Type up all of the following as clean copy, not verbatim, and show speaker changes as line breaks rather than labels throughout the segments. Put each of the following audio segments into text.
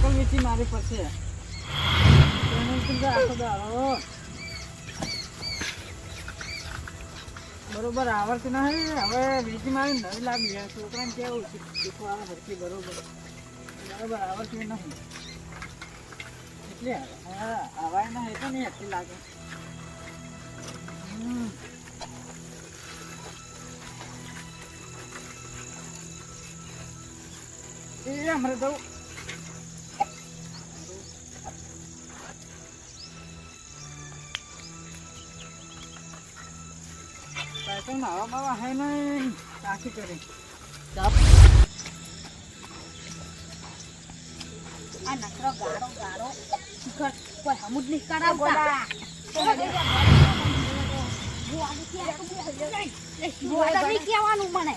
Cycle વેચી મારી પાસે બરોબર આવડતું નહીં. હવે વેચી મારી નવી લાવી છોકરાને કેવું શીખવા આવે હરકી બરોબર આવડતું નહીં એટલે હવાય ના તો નહીં એટલી લાગે. હમણાં જવું સાયકલ માં હવા બાવા હે નહીં કાકી કરી
આ નકરો ગાડો શિખર કોઈ હમુદ નહીં કરાવતા કેવાનું મને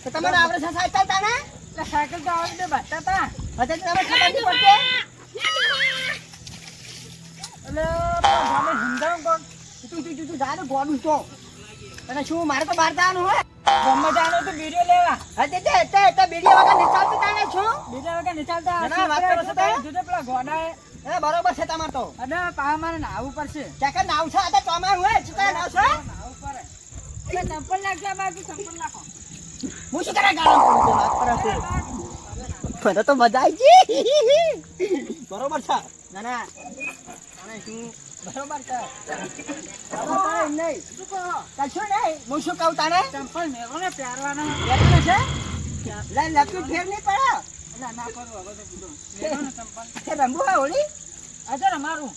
તમારે આવડે છે સાયકલ તાને
સાયકલ તો આવડે બાંધતા હતા
હજે તમે ખબર નહીં પડતી
એટલે સમજાવું કોણ
તું જાને ગોડું તો અને શું મારે તો બહાર જવાનું હોય
ગમે જાણો તો વિડીયો લેવા
હજે તે બીડી વગર નિચાલતું તાને શું
બીજા વગર નિચાલતા
ના, વાત કરો છો તમે?
જુદે પેલા ગોડા
એ બરોબર છે તમાર તો
અને પા મારે નાવું પડશે
ચાકર નાવ છે આ ચોમાર હોય શું કરે નાવ છે
નાવું પડે એટલે ચંપલ નાખ્યા બાકી ચંપલ નાખો
હું શું કરે ગાળો વાત કરે છે મને તો મજા આવી ગઈ બરોબર છે ના ના અને શું બરોબર છે બરોબર નહીં
શું કહો
કશું નહીં હું શું કહું તારે
ચંપલ મેળો ને પહેરવાના
લેવાનું છે લે લપી ફેર નહીં પડે
એટલે ના કરું હવે તો કીધું મેળો ને ચંપલ
તે રંગુ હોય હોળી
અજર અમારું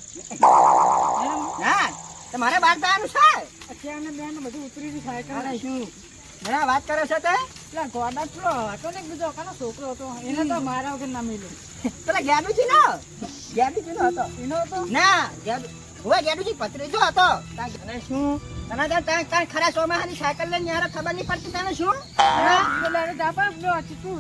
ના તમારે બહાર જવાનું છે
અત્યારને બેન બધું ઉતરી ગયું સાયકલ
અરે શું ઘણા વાત કરે છે તે
પેલા ગોડા પેલો હતો ને બીજો કાનો છોકરો હતો એને તો મારા વગર ના મિલ્યું
પેલા ગેડુજી નો હતો
એનો હતો
ના ગેડુજી પત્રીજો હતો અને શું તને ત્યાં ખરા સોમાહાની સાયકલ લઈને યાર ખબર નહીં પડતી તને શું
પેલા એને જાપા પેલો ચીટું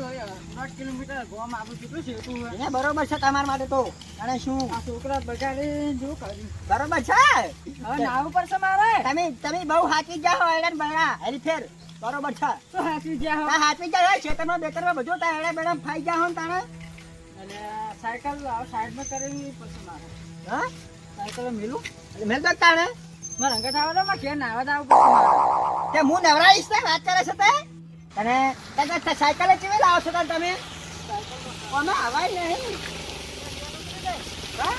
8 કિલોમીટર ગોમ આવું ચીટું છે તું
એને બરોબર છે તમારા માટે તો અને શું
આ છોકરા બગાડી જો કર્યું
બરોબર છે
હવે નાવું પડશે મારે
તમે બહુ હાચી જાઓ એડન બળા હેરી ફેર બરોબર છે
તો હાથી જ્યાં
તા હાચી જાય ખેતરમાં બેતરમાં બધું તા એડે બેડમ ફાઈ જાઓ ને તાણે
અને સાયકલ સાઈડમાં કરેલી પડશે મારે
હા
સાયકલ મેલું
મેલ દો તાણે
મારે અંગત આવડે માં ઘેર નાવા જ આવવું પડશે મારે
તે હું નવરાઈશ ને વાત કરે છે તે અને તે સાયકલ ચીવી લાવો છો તમે આમાં હવાય નહીં હા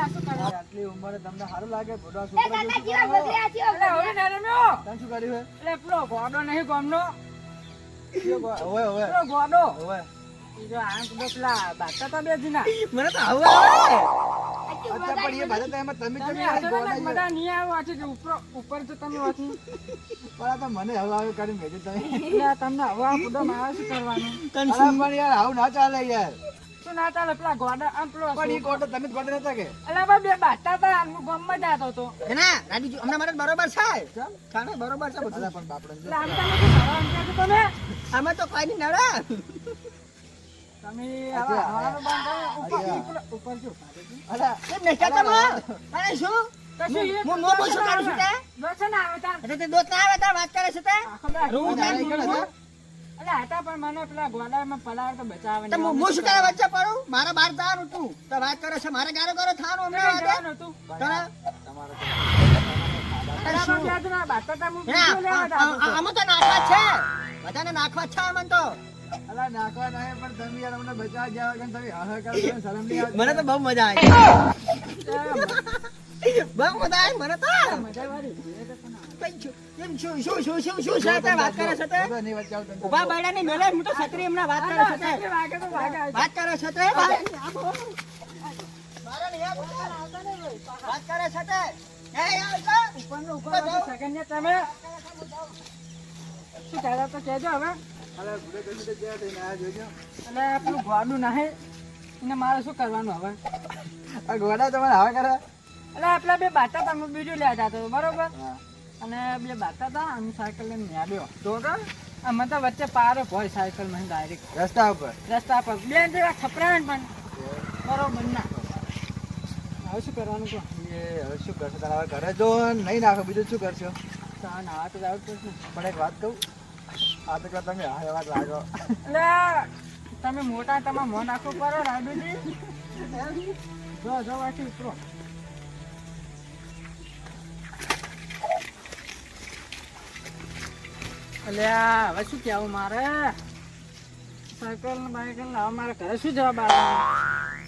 આ શું કરે?
આટલી ઉંમરે તમને સારું લાગે ભોળા
એ
છોકરા
કાકા
જેવું
જેવા
શું કરો?
ગોદરા જેવા
એટલે હવે
ગોદરા.
ના રમ્યો. તને શું કર્યું હે?
એટલે પેલો ગોડો નહીં ગામનો.
કયો ઓવે ઓવે
પેલો ગોડો.
ઓવે
ઈ જો આંખ તો પેલા બાતા તા બે જીના.
મને તો આવું આવે.
અચ્છા પણ એ ભાઈ તમે
તમે
તમે
આટલા
ગોડા જેવા.
બધા નહીં આવો આથી કે ઉપર તો તમે હોતી.
પણ આ તો મને હવે આવે કરી મેજો તમે
એટલે આ તમને હવે આ બુડો મારે શું કરવાનું?
તને
અરે
શું
પણ યાર આવું ના ચાલે યાર.
શું ના ચાલે પેલા ગોડા આમ પેલો
પણ એ ગોટો તમે જ ગોટો નતા કે
એટલે બા બે બાતા તા હું ગામમાં જાતો હતો.
ના રાડીજી હમણાં મને બરોબર છે ખાને બરોબર છે બધું.
અલા પણ બાપડે
એટલે આમ તમે શું કરો એમ કહો છો તમે?
આમાં તો કોઈ નહીં નડે.
તમે હવે હવાનું બંધ કરો. ઉપર શું?
અલા
કેમ નહીં કહેતા માં? અરે શું
કશું એ
હું મોં શું કરું છું તે?
દોસ્ત ના આવે તાર.
એટલે તે દોત ના આવે તાર વાત કરે છે તે?
આખો દાડો
રૂમ
અલા, એ કરે છે?
એટલે હતા પણ મને પેલા ગોડામાં પલાળ તો બચાવે
તો હું શું તારા વચ્ચે પડું? મારે બહાર જવાનું તું તો વાત કરે છે મારે ગારો ગારો થવાનું અમને વાગે.
જવાનું હતું.
તને?
તમારે
એટલે પણ ત્યાં તો ના બાતા તા હું
હે,
બીજું લેવા જાતો હતો.
આમાં તો નાખવા જ છે બધાને નાખવા જ છે આમાં તો.
અલા નાખવા નહીં પણ તમે યાર અમને બચાવ જાવ કે તમે હાહા કરો તમે શરમ નહીં આવતી?
મને તો બહુ મજા આવી બહુ મજા આવી મને તો.
મજા વાળી. એ તો કોણ આવે?
કઈ છું? એમ શું શું શું શું શું છે તે વાત કરે છે તે?
હવે નહીં બચાવ તમે.
ઉભા બૈડા ની મેલે હું તો છત્રી એમના વાત કરે છે તે.
આ વાગે તો વાગે આવે.
વાત કરે છે તે. મારે નહીં આ બોલ. વાત કરે છે તે. એ યાર તો.
ઉપરનો ઉપર વાગે સેકન્ડ ને તમે શું કહેતા તો કહેજો હવે.
અલા ભૂલે કશું તો જ્યાં થઈને આ જોજો.
એટલે પેલું ગોડું નાહે એને મારે શું કરવાનું હવે?
આ ગોડા તમારે હાવા કરે?
એટલે આપલા બે બાતા તા હું બીજું લેવા જાતો હતો બરોબર.
હા.
અને બે બાતા તા અને સાયકલ લઈને ન્યાડ્યો તો અમે તો વચ્ચે પારો હોય સાયકલ માં ડાયરેક્ટ
રસ્તા ઉપર.
રસ્તા પર બે જેવા ખપરાણ પણ બરોબર ના. હવે શું કરવાનું કહો?
એ હવે શું કરશો તારા હવે ઘરે જો નહીં નાખો બીજું શું કરશો?
ચા નાવા તો જવું જ પડશે ને.
પણ એક વાત કહું આ તો કહો તમે હા વાત લાગો.
એટલે તમે મોટા તમારે મોં નાખવું પડે રાડુજી. જો જો વાંચી ઉતરો. એટલે હવે શું કહેવું મારે? સાયકલ ને બાયકલ ને હવે મારે ઘરે શું જવાબ આવે?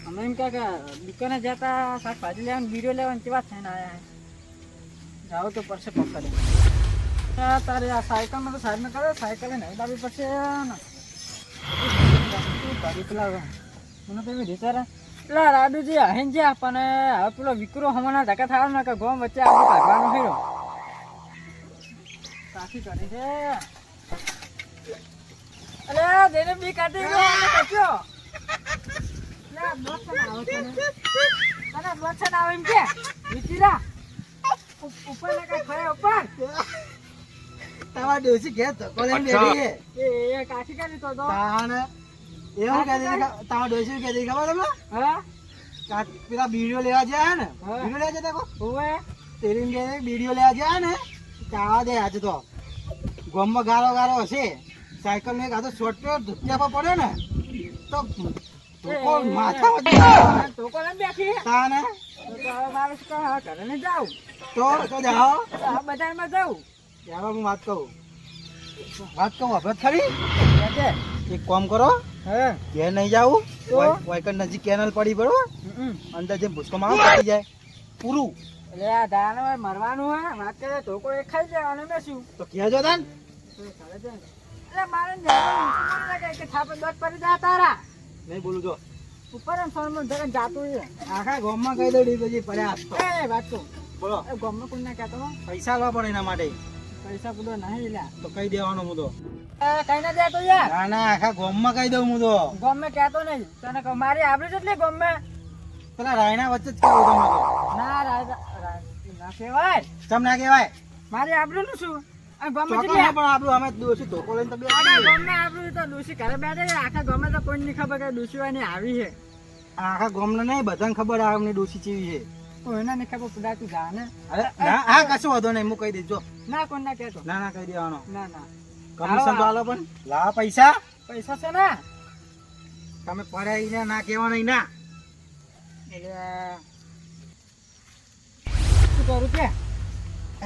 અમે એમ કે દુકાને જતા શાકભાજી લેવાનું બીડીઓ લેવાનું કેવા થઈને આવ્યા જાવ તો પડશે પકડે. તારે આ સાયકલમાં તો સાઈડમાં કરો સાયકલ નહીં લાવવી પડશે ને. ગાડી પેલા મને તો એવી વિચારે પેલા રાડુજી હહીન છે પણ હવે પેલો વિકરો હમણાં ધક્કા થવાનો ને કે ગોમ વચ્ચે આપણે કાઢવાનો હીરો કાફી કરી છે. અરે જેને બી કાઢી ગયો અને કચ્યો લે દોસ્ત ના આવે તને અને દોસ્ત ના આવે એમ કે વિચીરા ઉપર ને કઈ ખરે ઉપર
તમારા ડોસી ઘેર ધક્કો લઈને બેઠી છે.
એ કાઠી કરી તો
તાણ એવું કહેતી હતી તમારા ડોસી કહેતી હતી ખબર તમને?
હા
પેલા બીડીઓ લેવા જાય ને
હા.
બીડીઓ લેવા જતા કો
ઓવે
તેરી કે બીડીઓ લેવા જાય ને કાવા દે આજે તો ગોમમાં ગારો ગારો હશે સાયકલ ને કાં તો શોર્ટકટ ધુત્યા પર પડે ને તો ધોકો માથા વચ્ચે
તો કોણ બેઠી
તાને
તો હવે મારે શું કહે ઘરે ને જાઉં
તો જાઓ
આ બજારમાં જાઉં
યાર હું વાત કહું અભત ખરી
કે
એક કામ કરો
હે
ઘેર નહીં જાવું
તો?
વાયકર નજીક કેનલ પડી બરોબર અંદર જે ભૂસકો મારો પડી જાય પૂરું
એટલે આ ધાન હોય મરવાનું હોય વાત કરે તો કોઈ ખાઈ જવાનું ને શું
તો કહેજો તાન
ઘરે જાય એટલે મારે જવાનું લાગે કે થાપે દોત પડી જાય તારા
નહીં બોલું જો
ઉપર એમ સોનમાં જરા જાતું છે
આખા ગામમાં કહી દઉં પછી પડ્યા હાથ તો.
એ વાત કહું
બોલો
એ ગામમાં કોઈને કહેતો હો
પૈસા લાવવા પડે એના માટે
પૈસા પૂરો નહીં લ્યા
તો કહી દેવાનો હું તો
કઈ ના જાય તો યાર
ના ના આખા ગામમાં કહી દઉં હું તો
ગામમાં કહેતો નહીં તને કહું મારી આબરૂ જેટલી ગામમાં
પેલા રાયના વચ્ચે જ કેવું તમે તો
ના ના કહેવાય
ચમ ના કહેવાય
મારી આબરૂ નું શું આ ગામમાં
ચોક્કસ
જેટલી
પણ આપણું અમે દોષી ધોકો લઈને તો બેસીએ.
આખા ગામમાં આબરૂ તો ડોશી ઘરે બેઠે છે. આખા ગામમાં તો કોઈ નહીં ખબર કે ડોશીવાની આવી છે
આખા ગામને નહીં બધાને ખબર આ અમને ડોશી ચેવી છે
કોઈને નહીં ખબર પુડા તું જાણે
અરે ના હા કશું વાંધો નહીં હું કહી દઈશ જો
ના કોઈ ના કહેતો
ના ના કહી દેવાનો
ના ના
કમિશન તો આલો પણ લાવા પૈસા
પૈસા છે ને
તમે પડ્યા ઈ ના કહેવાનો ઈ ના
એટલે શું કરું કે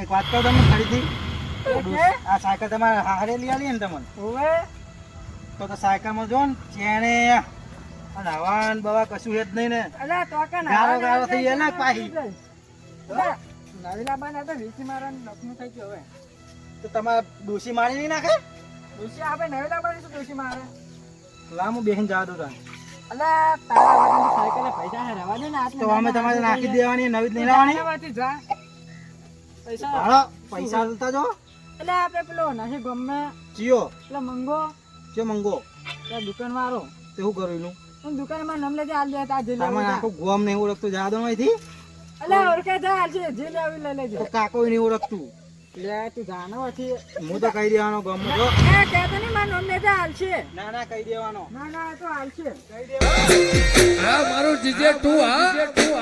એક વાત કહું તમને ફરીથી
એટલે?
આ સાયકલ તમારે હારે લઈ આલી ને તમને
ઓવે
તો સાયકલમાં જો ને ચેણે
અને હવાન બવા કશું હેત નહીં ને
અલ્યા તો કે
ગાળો થઈ ગયા ને પાછી.
નવીલા બાને તો વીસી મારવાનું નખનું થઈ ગયું હવે.
તો તમારે ડોશી મારી નહીં નાખે
ડોશી આપણે નવીલા બાને શું ડોશી મારે?
લા હું બેહીને જવા દઉં તને.
અલ્યા તારા વાળાની સાયકલે પૈસા હે રવા દે ને આટલે
તો અમે તમારે નાખી દેવાની નવી જ નહીં લાવવાની.
માંથી જા પૈસા
હાલો પૈસા હાલતા જો.
એટલે આપણે પેલો નથી ગમે
ચિયો
એટલે મંગો
ચિયો મંગો
ત્યાં દુકાન વાળો
તે શું કરું એનું
એમ દુકાનમાં નમ લેજે હાલ જાય જે
તમે
લેવું
આખું ગોમ નહીં ઓળખતું જા દો અહીંથી.
એટલે ઓળખે જા હાલ છે જે લેવું લઈ લેજે
તો કાકો નહીં ઓળખતું.
લે તું જાનો હતી
હું તો કહી દેવાનો ગમ જો.
એ કહેતો નહીં મારા નમ લેજે હાલ છે
ના ના કહી દેવાનો.
ના ના એ તો હાલ છે
કહી દેવાનો.
હા મારું જીજે તું હા